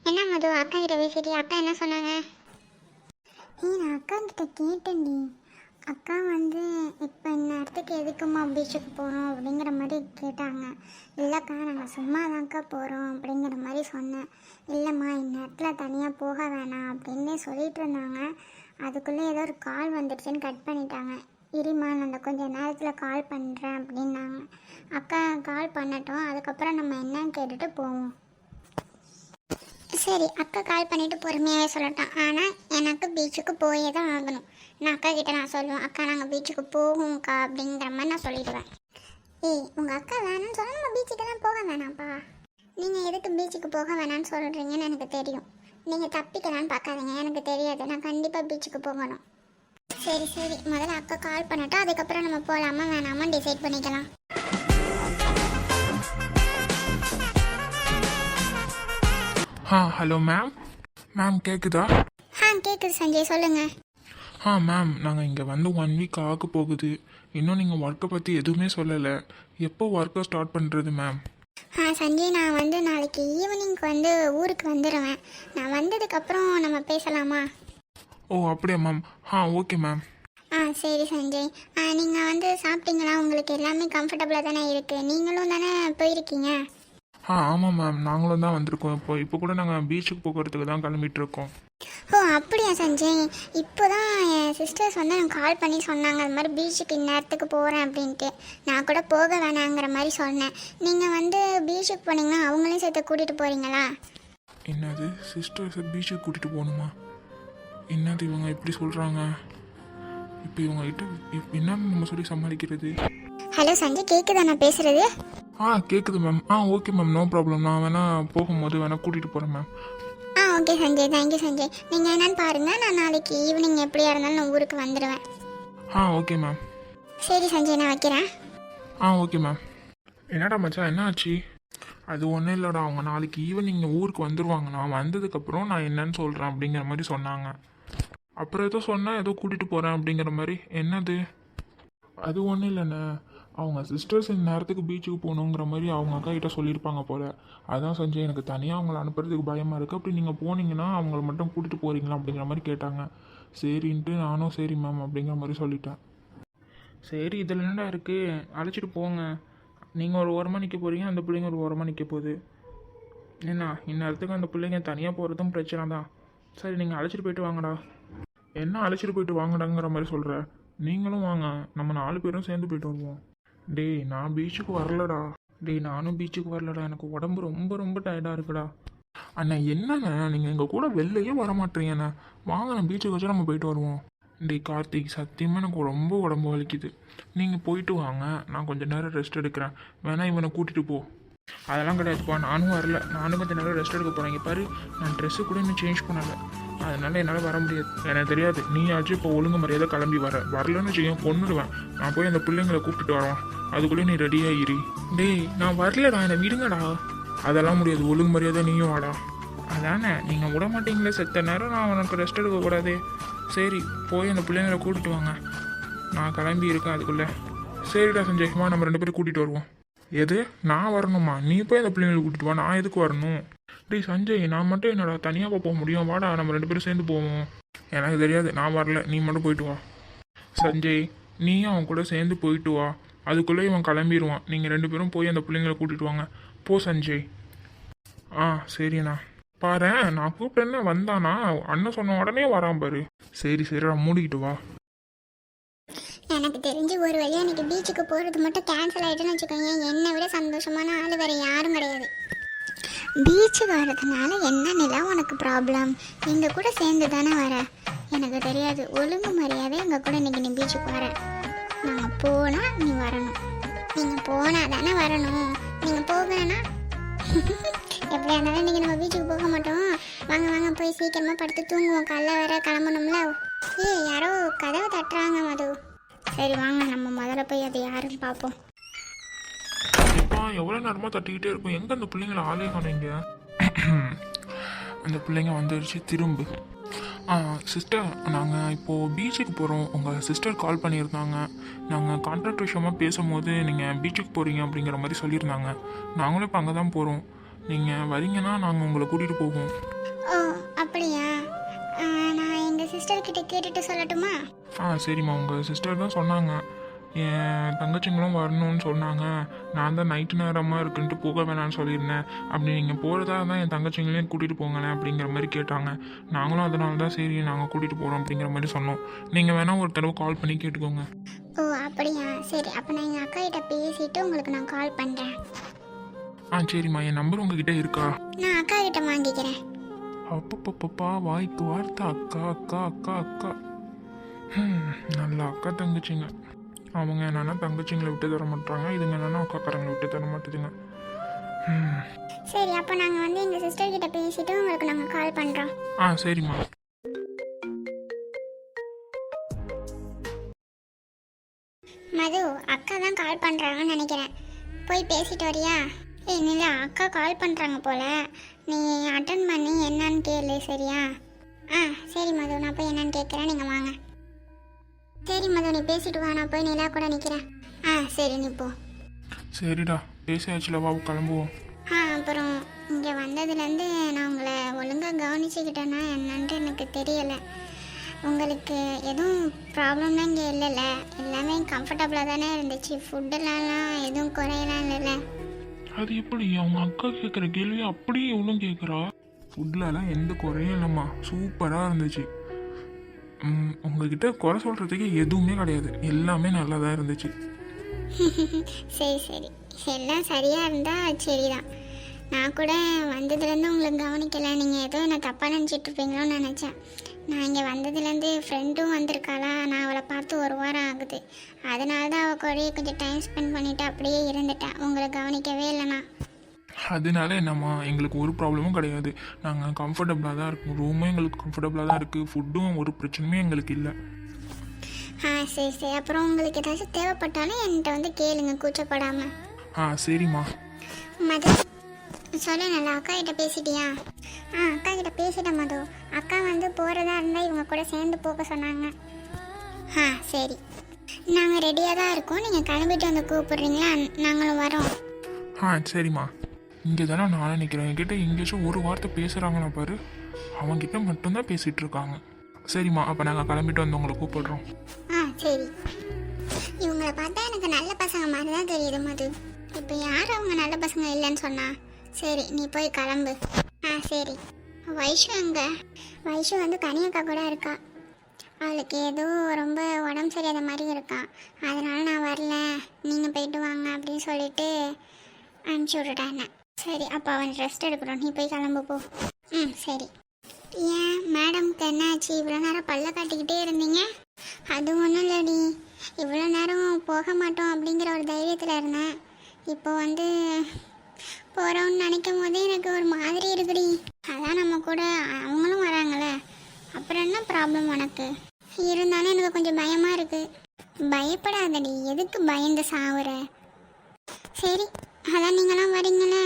என்ன மது, அக்கா கிட்ட பேசிட்டு அக்கா என்ன சொன்னாங்க? நான் அக்கா கிட்ட கேட்டேன்டி. அக்கா வந்து இப்போ இந்நேரத்துக்கு எதுக்குமா பீச்சுக்கு போகிறோம் அப்படிங்கிற மாதிரி கேட்டாங்க. இல்லைக்கா நாங்கள் சும்மா தான்க்கா போகிறோம் அப்படிங்கிற மாதிரி சொன்னேன். இல்லைம்மா இந்நேரத்தில் தனியாக போக வேணாம் அப்படின்னு சொல்லிட்டு இருந்தாங்க. அதுக்குள்ளே ஏதோ ஒரு கால் வந்துடுச்சுன்னு கட் பண்ணிட்டாங்க. இருமா நான் அந்த கொஞ்சம் நேரத்தில் கால் பண்ணுறேன் அப்படின்னாங்க. அக்கா கால் பண்ணட்டும், அதுக்கப்புறம் நம்ம என்னன்னு கேட்டுட்டு போவோம். சரி, அக்கா கால் பண்ணிட்டு பொறுமையாகவே சொல்லட்டான். ஆனால் எனக்கு பீச்சுக்கு போயே தான் ஆகணும். நான் அக்கா கிட்ட நான் சொல்லுவேன், அக்கா நாங்கள் பீச்சுக்கு போவோம்க்கா அப்படிங்கிற மாதிரி நான் சொல்லிடுவேன். ஏய், உங்கள் அக்கா வேணும்னு சொன்னால் நம்ம பீச்சுக்கு தான் போக வேணாம்ப்பா. நீங்கள் எதுக்கு பீச்சுக்கு போக வேணாம்னு சொல்கிறீங்கன்னு எனக்கு தெரியும். நீங்கள் தப்பிக்கலான்னு பார்க்காதீங்க, எனக்கு தெரியாது. நான் கண்டிப்பாக பீச்சுக்கு போகணும். சரி சரி, முதல்ல அக்கா கால் பண்ணட்டும், அதுக்கப்புறம் நம்ம போகலாமா வேணாமா டிசைட் பண்ணிக்கலாம். Hello ma'am. மேம் கேட்குதா? கேட்குது சஞ்சய், சொல்லுங்கள். மேம் நாங்கள் இங்கே வந்து 1 வீக் ஆக போகுது. இன்னும் நீங்கள் ஒர்க்கை பற்றி எதுவுமே சொல்லலை. எப்போ ஒர்க்கை ஸ்டார்ட் பண்ணுறது மேம்? சஞ்சய், நான் வந்து நாளைக்கு ஈவினிங்க்கு வந்து ஊருக்கு வந்துடுவேன். நான் வந்ததுக்கப்புறம் நம்ம பேசலாமா? ஓ அப்படியா மேம்? Okay ma'am. சரி சஞ்சய், நீங்கள் வந்து சாப்பிட்டீங்களா? உங்களுக்கு எல்லாமே கம்ஃபர்டபுளாக தானே இருக்குது? நீங்களும் தானே போயிருக்கீங்க? ஆமாம் மேம், நாங்களும் தான் வந்திருக்கோம். இப்போ கூட நாங்கள் பீச்சுக்கு போகிறதுக்கு தான் கிளம்பிட்டு இருக்கோம். ஓ அப்படியா சஞ்சய்? இப்போ தான் என் சிஸ்டர்ஸ் வந்து எனக்கு கால் பண்ணி சொன்னாங்க, அது மாதிரி பீச்சுக்கு இந்நேரத்துக்கு போகிறேன் அப்படின்ட்டு. நான் கூட போக வேணாங்கிற மாதிரி சொன்னேன். நீங்கள் வந்து பீச்சுக்கு போனீங்கன்னா அவங்களையும் சேர்த்து கூட்டிகிட்டு போகிறீங்களா? என்னது, சிஸ்டர்ஸை பீச்சுக்கு கூட்டிகிட்டு போகணுமா? என்னது இவங்க இப்படி சொல்கிறாங்க? இப்போ இவங்ககிட்ட என்னன்னு நம்ம சொல்லி சமாளிக்கிறது? ஹலோ சஞ்சய், கேட்குதா நான் பேசுகிறது? கேட்குது ma'am. Okay ma'am, no problem. நான் வேணால் போகும்போது வேணால் கூட்டிகிட்டு போகிறேன் ma'am. Okay Sanjay, thank you Sanjay. நீங்கள் என்னன்னு பாருங்கள், நான் நாளைக்கு ஈவினிங் எப்படியா இருந்தாலும் நான் ஊருக்கு வந்துடுவேன். Okay ma'am. சரி சஞ்சய், நான் வைக்கிறேன். Okay ma'am. என்னடா மச்சான், என்ன ஆச்சு? அது ஒன்றும் இல்லைடா, அவங்க நாளைக்கு ஈவினிங் ஊருக்கு வந்துடுவாங்க. நான் வந்ததுக்கப்புறம் நான் என்னன்னு சொல்கிறேன் அப்படிங்கிற மாதிரி சொன்னாங்க. அப்புறம் ஏதோ சொன்னால் ஏதோ கூட்டிகிட்டு போகிறேன் அப்படிங்கிற மாதிரி. என்னது? அது ஒன்றும் இல்லைண்ணே, அவங்க சிஸ்டர்ஸ் இந்த நேரத்துக்கு பீச்சுக்கு போகணுங்கிற மாதிரி அவங்க அக்கா கிட்ட சொல்லியிருப்பாங்க போல். அதான் சஞ்சய், எனக்கு தனியாக அவங்கள அனுப்புறதுக்கு பயமாக இருக்குது. அப்படி நீங்கள் போனீங்கன்னா அவங்கள மட்டும் கூட்டிகிட்டு போகிறீங்களா அப்படிங்கிற மாதிரி கேட்டாங்க. சரின்ட்டு நானும் சரி மேம் அப்படிங்கிற மாதிரி சொல்லிட்டேன். சரி, இதில் என்னடா இருக்குது, அழைச்சிட்டு போங்க. நீங்கள் ஒரு ஓரமாக நிற்க போகிறீங்க, அந்த பிள்ளைங்க ஒரு ஓரமாக நிற்க போகுது. என்ன இந்நேரத்துக்கு அந்த பிள்ளைங்க தனியாக போகிறதும் பிரச்சனை தான். சரி, நீங்கள் அழைச்சிட்டு போயிட்டு வாங்கடா. என்ன அழைச்சிட்டு போயிட்டு வாங்கடாங்கிற மாதிரி சொல்கிற? நீங்களும் வாங்க, நம்ம 4 பேரும் சேர்ந்து போயிட்டு வருவோம். டேய், நான் பீச்சுக்கு வரலடா. நானும் பீச்சுக்கு வரலடா. எனக்கு உடம்பு ரொம்ப ரொம்ப டயர்டாக இருக்குடா. அண்ணா என்னண்ணே, நீங்கள் எங்கள் கூட வெளிலையே வர மாட்டீங்கண்ணே. வாங்க, நான் பீச்சுக்கு வச்சு நம்ம போயிட்டு வருவோம். கார்த்திக், சத்தியமாக எனக்கு ரொம்ப உடம்பு வலிக்குது. நீங்கள் போயிட்டு வாங்க, நான் கொஞ்சம் நேரம் ரெஸ்ட் எடுக்கிறேன். வேணா இவனை கூட்டிகிட்டு போ. அதெல்லாம் கிடையாதுப்பா, நானும் வரல. நானும் கொஞ்சம் நேரம் ரெஸ்ட் எடுக்க போகிறேன். இங்கே பாரு, நான் ட்ரெஸ்ஸு கூட இன்னும் சேஞ்ச் பண்ணலை. அதனால என்னால் வர முடியாது. எனக்கு தெரியாது, நீயாச்சும் இப்போ ஒழுங்கு மரியாதை கிளம்பி வரலன்னு வச்சுக்கேன், கொன்னுடுவேன். நான் போய் அந்த பிள்ளைங்களை கூப்பிட்டுட்டு வரேன். அதுக்குள்ளே நீ ரெடியாக இரு. நான் வரலடா, என்னை விடுங்கடா. அதெல்லாம் முடியாது, ஒழுங்கு மரியாதை நீயும் வாடா. அதானே, நீங்கள் விட மாட்டீங்களே செத்த நேரம், நான் உனக்கு ரெஸ்ட் எடுக்கக்கூடாது. சரி, போய் அந்த பிள்ளைங்களை கூட்டிட்டு வாங்க, நான் கிளம்பி இருக்கேன் அதுக்குள்ளே. சரிடா சஞ்சய்மா, நம்ம 2 பேரும் கூட்டிகிட்டு வருவோம். எது, நான் வரணுமா? நீ போய் அந்த பிள்ளைங்களை கூட்டிட்டு வா, நான் எதுக்கு வரணும்? சஞ்சய், நான் மட்டும் என்னடா தனியாக போக முடியும்? வாடா, நம்ம 2 பேரும் சேர்ந்து போவோம். எனக்கு தெரியாது, நான் வரல, நீ மட்டும் போயிட்டு வா. சஞ்சய், நீயும் அவன் கூட சேர்ந்து போயிட்டு வா, அதுக்குள்ளே இவன் கிளம்பிடுவான். நீங்கள் 2 பேரும் போய் அந்த பிள்ளைங்களை கூட்டிட்டு வாங்க. போ சஞ்சய். சரிண்ணா. பாரு, நான் கூப்பிட்டேன்னா வந்தானா, அண்ணன் சொன்ன உடனே வரான் பாரு. சரிடா, மூடிக்கிட்டு வா. எனக்கு தெரிஞ்சு ஒரு வழியாக இன்னைக்கு பீச்சுக்கு போகிறது மட்டும் கேன்சல் ஆகிட்டுன்னு வச்சுக்கோங்க. என்னை விட சந்தோஷமான ஆள் வேறு யாரும் கிடையாது. பீச்சுக்கு வர்றதுனால என்ன நிலா உனக்கு ப்ராப்ளம்? எங்கள் கூட சேர்ந்து தானே வர. எனக்கு தெரியாது, ஒழுங்கு மரியாதை எங்கள் கூட இன்னைக்கு நீ பீச்சுக்கு வர. நாங்கள் போனால் நீ வரணும். நீங்கள் போனால் தானே வரணும். நீங்கள் போகலன்னா எப்படியா இருந்தாலும் இன்றைக்கி நம்ம பீச்சுக்கு போக மாட்டோம். வாங்க வாங்க, போய் சீக்கிரமாக படுத்து தூங்குவோம், காலைல வேற கிளம்பணும்ல. யாரோ கதவை தட்டுறாங்க மது. சரி வாங்க, நம்ம முதல்ல போய் அது யாருன்னு பார்ப்போம். எவ்வளோ நேரமாக தட்டிக்கிட்டே இருக்கும், எங்கே அந்த பிள்ளைங்களை ஆளே காணுங்க? அந்த பிள்ளைங்க வந்துடுச்சு திரும்ப. சிஸ்டர், நாங்கள் இப்போது பீச்சுக்கு போகிறோம். உங்கள் சிஸ்டர் கால் பண்ணியிருந்தாங்க. நாங்கள் கான்ட்ராக்ட் விஷயமாக பேசும்போது நீங்கள் பீச்சுக்கு போகிறீங்க அப்படிங்கிற மாதிரி சொல்லியிருந்தாங்க. நாங்களும் இப்போ அங்கே தான் போகிறோம். நீங்கள் வரீங்கன்னா நாங்கள் உங்களை கூட்டிகிட்டு போவோம். ஓ அப்படியா? நான் எங்கள் சிஸ்டர்கிட்ட கேட்டுட்டு சொல்லட்டுமா? சரிம்மா, உங்கள் சிஸ்டர் தான் சொன்னாங்க என் தங்கச்சிங்களும் வரணும்னு சொன்னாங்க. நான் தான் நைட்டு நேரமாக இருக்குன்ட்டு போக வேணாம்னு சொல்லியிருந்தேன். அப்படி நீங்கள் போகிறதா தான் என் தங்கச்சிங்களையும் கூட்டிகிட்டு போங்களேன் அப்படிங்கிற மாதிரி கேட்டாங்க. நாங்களும் அதனால தான் சரி நாங்கள் கூட்டிகிட்டு போகிறோம் அப்படிங்கிற மாதிரி சொன்னோம். நீங்கள் வேணால் ஒரு தடவை கால் பண்ணி கேட்டுக்கோங்க. ஓ அப்படியா? சரி, அப்போ நான் எங்கள் அக்கா கிட்ட பேசிட்டு உங்களுக்கு நான் கால் பண்ணுறேன். சரிம்மா, என் நம்பர் உங்ககிட்ட இருக்கா? நான் அக்கா கிட்ட வாங்கிக்கிறேன். அப்பப்பப்பா, வாய்க்கு வார்த்தை அக்கா அக்கா அக்கா அக்கா. நல்ல அக்கா தங்கச்சிங்க. அவங்க என்னன்னா தங்கச்சிங்களை விட்டு தர மாட்டாங்க, இதுங்க என்னன்னா அக்காக்காரங்களை விட்டு தர மாட்டேதுங்க. சரி, அப்போ நாங்கள் வந்து எங்கள் சிஸ்டர் கிட்ட பேசிட்டு உங்களுக்கு நாங்கள் கால் பண்ணுறோம். சரிம்மா. மது, அக்கா தான் கால் பண்ணுறாங்கன்னு நினைக்கிறேன். போய் பேசிட்டு வரியா? நிலா, அக்கா கால் பண்ணுறாங்க போல, நீ அட்டன் பண்ணி என்னன்னு கேளு, சரியா? சரி மது, நான் போய் என்னன்னு கேட்குறேன், நீங்கள் வாங்க. சரி மது, நீ பேசிட்டு வா, நான் போய் நிலா கூட நிற்கிறேன். சரி, நீ போ. சரிடா, பேசியாச்சுல, வா கிளம்புவோம். அப்புறம் இங்கே வந்ததுலேருந்து நான் உங்களை ஒழுங்காக கவனிச்சுக்கிட்டேன்னா என்னன்ட்டு எனக்கு தெரியலை. உங்களுக்கு எதுவும் ப்ராப்ளம்லாம் இங்கே இல்லைல்ல? எல்லாமே கம்ஃபர்டபுளாக தானே இருந்துச்சு? ஃபுட்டெல்லாம் எதுவும் குறையலாம் இல்லைல்ல? அது எப்படி அவங்க அக்கா கேட்குற கேள்வி அப்படியே இவ்வளோ கேட்குறா? ஃபுட்லலாம் எந்த குறையும் இல்லைம்மா, சூப்பராக இருந்துச்சு. உங்ககிட்ட குறை சொல்கிறதுக்கு எதுவுமே கிடையாது, எல்லாமே நல்லா தான் இருந்துச்சு. சரி சரி, எல்லாம் சரியாக இருந்தால் சரிதான். நான் கூட வந்ததுலேருந்து உங்களுக்கு கவனிக்கலை, நீங்கள் ஏதோ என்னை தப்பாக நினச்சிட்ருப்பீங்களோன்னு நினச்சேன். நான் இங்கே வந்ததுலேருந்து ஃப்ரெண்டும் வந்திருக்காளா, நான் அவளை பார்த்து 1 வாரம் ஆகுது. அதனால தான் அவள் கூடயே கொஞ்சம் டைம் ஸ்பெண்ட் பண்ணிவிட்டு அப்படியே இருந்துட்டேன், உங்களை கவனிக்கவே இல்லைண்ணா. அதனால என்னம்மா, எங்களுக்கு ஒரு ப்ராப்ளமும் கிடையாது. நாங்கள் கம்ஃபர்டபுளாக தான் இருக்கோம், ரூமும் எங்களுக்கு கம்ஃபர்டபுளாக தான் இருக்குது, ஃபுட்டும் ஒரு பிரச்சனையும் எங்களுக்கு இல்லை. சரி சரி, அப்புறம் உங்களுக்கு ஏதாச்சும் தேவைப்பட்டாலும் என்கிட்ட வந்து கேளுங்க, கூச்சப்படாமல். சரிம்மா. மது, சொல்ல நல்லா, அக்கா கிட்ட பேசிட்டியா? அக்கா கிட்ட பேசிட்டேன் மது. அக்கா வந்து போகிறதா இருந்தால் இவங்க கூட சேர்ந்து போக சொன்னாங்க. சரி, நாங்கள் ரெடியாக தான் இருக்கோம், நீங்கள் கிளம்பிட்டு வந்து கூப்பிடுறீங்களா? நாங்களும் வரோம். சரிம்மா. இங்கே தானே நான் நினைக்கிறேன், என்கிட்ட எங்கேயாச்சும் ஒரு வார்த்தை பேசுகிறாங்களா பாரு, அவங்ககிட்ட மட்டும்தான் பேசிகிட்டு இருக்காங்க. சரிம்மா, அப்போ நாங்கள் கிளம்பிட்டு வந்து உங்களை கூப்பிடுறோம். சரி. இவங்களை பார்த்தா எனக்கு நல்ல பசங்க மாதிரி தான் தெரியுது மது. இப்போ யார் அவங்க நல்ல பசங்க இல்லைன்னு சொன்னா? சரி, நீ போய் கிளம்பு. சரி. வைஷு அங்கே? வைஷு வந்து கனியக்கா கூட இருக்கா. அவளுக்கு ஏதோ ரொம்ப உடம்பு சரியாத மாதிரி இருக்கா, அதனால நான் வரல, நீங்கள் போயிட்டு வாங்க அப்படின்னு சொல்லிட்டு அனுப்பிச்சி விட்டுட்டாங்க. சரி, அப்போ அவன் ரெஸ்ட் எடுக்கணும், நீ போய் கிளம்பு போ. சரி. ஏன் மேடம்க்கு என்ன ஆச்சு? இவ்வளோ நேரம் பல்ல காட்டிக்கிட்டே இருந்தீங்க? அது ஒன்றும் இல்லடி, இவ்வளோ நேரம் போக மாட்டோம் அப்படிங்கிற ஒரு தைரியத்தில் இருந்தேன். இப்போ வந்து போகிறோன்னு நினைக்கும் போதே எனக்கு ஒரு மாதிரி இருக்குடி. அதான் நம்ம கூட அவங்களும் வராங்களே, அப்புறம் என்ன ப்ராப்ளம் உனக்கு? இருந்தாலும் எனக்கு கொஞ்சம் பயமாக இருக்குது. பயப்படாதடி, எதுக்கு பயந்து சாவுற? சரி, அதான் நீங்களாம் வரீங்களே,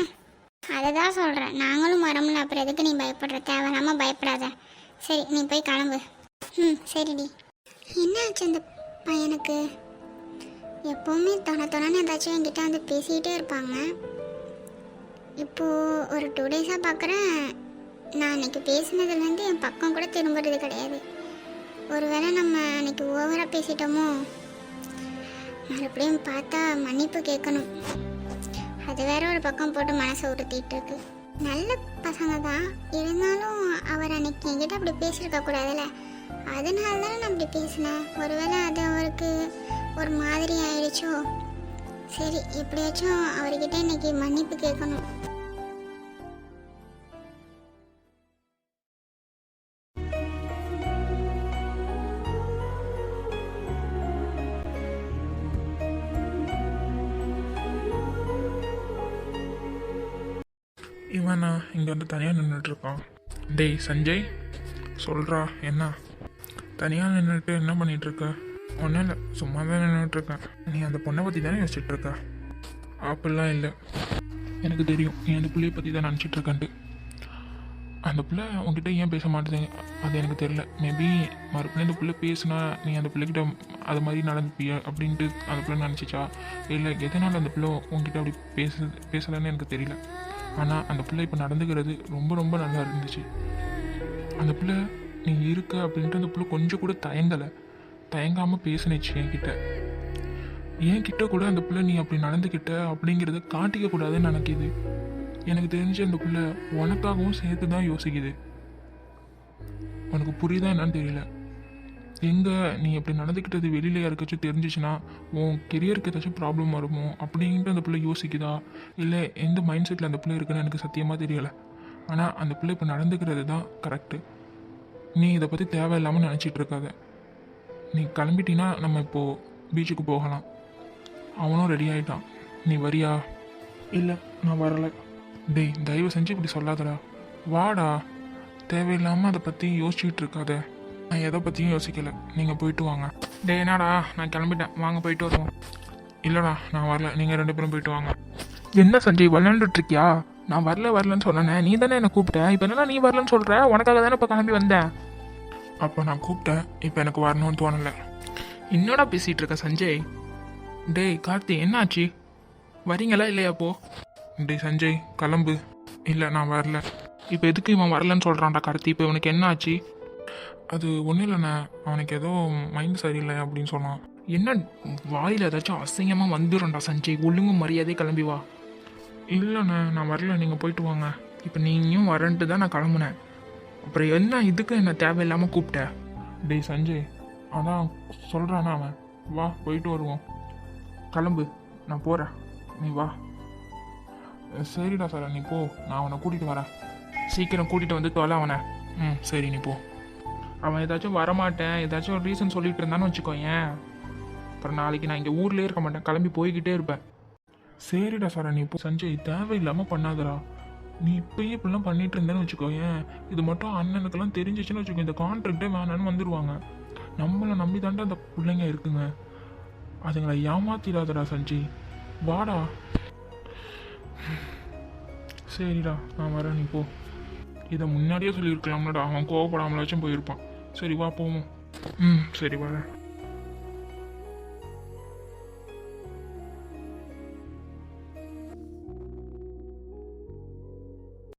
அதை தான் சொல்கிறேன், நாங்களும் வரோம்ல, அப்புறம் எதுக்கு நீ பயப்படுற? தேவையில்லாமல் பயப்படாத. சரி, நீ போய் கிளம்பு. சரிடி. என்ன ஆச்சு அந்த பையனுக்கு? எப்போவுமே தொணன்னு ஏதாச்சும் என்கிட்ட வந்து பேசிக்கிட்டே இருப்பாங்க. இப்போது ஒரு 2 டேஸாக பார்க்குறேன், நான் அன்றைக்கி பேசினதுலேருந்து என் பக்கம் கூட திரும்புறது கிடையாது. ஒருவேளை நம்ம அன்றைக்கி ஓவராக பேசிட்டோமோ? மறுபடியும் பார்த்தா மன்னிப்பு கேட்கணும், அது வேற ஒரு பக்கம் போட்டு மனசை உறுத்திட்டு இருக்கு. நல்ல பசங்க தான், இருந்தாலும் அவர் அன்னைக்கு என்கிட்ட அப்படி பேசியிருக்க கூடாதுல்ல, அதனால தானே நான் அப்படி பேசினேன். ஒருவேளை அது அவருக்கு ஒரு மாதிரி ஆயிடுச்சோ? சரி, எப்படியாச்சும் அவர்கிட்ட இன்னைக்கு மன்னிப்பு கேட்கணும். இவனா இங்கே வந்து தனியாக நின்றுட்டுருக்கான். டேய் சஞ்சய், சொல்கிறா என்ன? தனியாக நின்றுட்டு என்ன பண்ணிகிட்ருக்க? ஒன்றும் இல்லை, சும்மா தான் நின்றுட்டுருக்கேன். நீ அந்த பொண்ணை பற்றி தானே யோசிச்சுட்ருக்க? அப்படிலாம் இல்லை, எனக்கு தெரியும் நீ அந்த பிள்ளையை பற்றி தான் நினச்சிட்ருக்கன்ட்டு. அந்த பிள்ளை உங்ககிட்ட ஏன் பேச மாட்டேங்க அது எனக்கு தெரியல. மேபி மறுபடியும் அந்த பிள்ளை பேசுனா நீ அந்த பிள்ளைகிட்ட அது மாதிரி நடந்துப்பிய அப்படின்ட்டு அந்த பிள்ளை நினச்சிச்சா, இல்லை எதனால் அந்த பிள்ளை உங்ககிட்ட அப்படி பேசலைன்னு எனக்கு தெரியல. ஆனால் அந்த பிள்ளை இப்போ நடந்துக்கிறது ரொம்ப ரொம்ப நல்லா இருந்துச்சு. அந்த பிள்ளை நீ இருக்க அப்படின்ட்டு அந்த பிள்ளை கொஞ்சம் கூட தயங்காமல் பேசினுச்சு என்கிட்ட கூட அந்த பிள்ளை நீ அப்படி நடந்துக்கிட்ட அப்படிங்கிறத காட்டிக்க கூடாதுன்னு நினைக்கிது. எனக்கு தெரிஞ்சு அந்த பிள்ளை உனக்காகவும் சேர்த்து தான் யோசிக்குது. உனக்கு புரியுதா என்னன்னு தெரியல. எங்கே நீ அப்படி நடந்துக்கிட்டது வெளியில் யாருக்காச்சும் தெரிஞ்சிச்சுன்னா உன் கெரியருக்கு ஏதாச்சும் ப்ராப்ளம் வருமோ அப்படின்ட்டு அந்த பிள்ளை யோசிக்குதா, இல்லை எந்த மைண்ட் செட்டில் அந்த பிள்ளை இருக்குன்னு எனக்கு சத்தியமாக தெரியலை. ஆனால் அந்த பிள்ளை இப்போ நடந்துக்கிறது தான் கரெக்டு. நீ இதை பற்றி தேவையில்லாமல் நினச்சிட்டு இருக்காத. நீ கிளம்பிட்டினா நம்ம இப்போது பீச்சுக்கு போகலாம். அவனும் ரெடி ஆகிட்டான். நீ வரியா? இல்லை நான் வரலை. டேய் தயவு செஞ்சு இப்படி சொல்லாதடா, வாடா. தேவையில்லாமல் அதை பற்றி யோசிச்சுட்டு இருக்காத. நான் எதை பற்றியும் யோசிக்கலை, நீங்கள் போயிட்டு வாங்க. டே என்னடா நான் கிளம்பிட்டேன், வாங்க போயிட்டு வருவோம். இல்லைடா நான் வரல, நீங்கள் 2 பேரும் போயிட்டு வாங்க. என்ன சஞ்சய் விளையாண்டுட்ருக்கியா? நான் வரலன்னு சொன்னேனே, நீ தானே என்னை கூப்பிட்டேன். இப்போ என்ன நீ வரலன்னு சொல்கிற? உனக்காக தானே இப்போ கிளம்பி வந்தேன். அப்போ நான் கூப்பிட்டேன், இப்போ எனக்கு வரணும்னு தோணலை. என்னடா பேசிகிட்டு இருக்க சஞ்சய்? டேய் கார்த்தி என்னாச்சு? வரீங்களா இல்லையா? போ. டேய் சஞ்சய் கிளம்பு. இல்லை நான் வரல. இப்போ எதுக்கு இவன் வரலன்னு சொல்கிறான்டா கார்த்தி? இப்போ இவனுக்கு என்ன ஆச்சு? அது ஒன்றும் இல்லைண்ணே, அவனுக்கு ஏதோ மைண்ட் சரியில்லை அப்படின்னு சொன்னான். என்ன வாயில் ஏதாச்சும் அசிங்கமாக வந்துடும்டா சஞ்சய், ஒழுங்கு மரியாதை கிளம்பி வா. இல்லைண்ணே நான் வரல, நீங்கள் போயிட்டு வாங்க. இப்போ நீயும் வரன்ட்டு தான் நான் கிளம்புனேன். அப்புறம் என்ன இதுக்கு என்ன தேவையில்லாமல் கூப்பிட்ட? டேய் சஞ்சய் அதான் சொல்கிறானா அவன், வா போயிட்டு வருவோம். கிளம்பு, நான் போகிறேன், நீ வா. சரிடா சார் நீ போ, நான் அவனை கூட்டிகிட்டு வரேன். சீக்கிரம் கூட்டிகிட்டு வந்து தொலை அவனை. சரி நீ போ. அவன் ஏதாச்சும் வரமாட்டேன் ஏதாச்சும் ஒரு ரீசன் சொல்லிட்டு இருந்தான்னு வச்சுக்கோயேன், அப்புறம் நாளைக்கு நான் இங்கே ஊர்லேயே இருக்க மாட்டேன், கிளம்பி போய்கிட்டே இருப்பேன். சரிடா சார் நீ போ. சஞ்சய் தேவையில்லாமல் பண்ணாதடா. நீ இப்பயே இப்படிலாம் பண்ணிட்டு இருந்தேன்னு வச்சுக்கோயேன், இது மட்டும் அண்ணனுக்கெல்லாம் தெரிஞ்சிச்சுன்னு வச்சுக்கோ, இந்த கான்ட்ராக்டே வேணான்னு வந்துடுவாங்க. நம்மளை நம்பி தாண்டா அந்த பிள்ளைங்க இருக்குங்க, அதுங்களை ஏமாத்திடாதடா சஞ்சய், வாடா. சரிடா நான் வரேன், நீ போ. இதை முன்னாடியே சொல்லியிருக்கலாம்லடா, அவன் கோவப்படாமலாச்சும் போயிருப்பான். சரி வா போவோம். சரி வரேன்.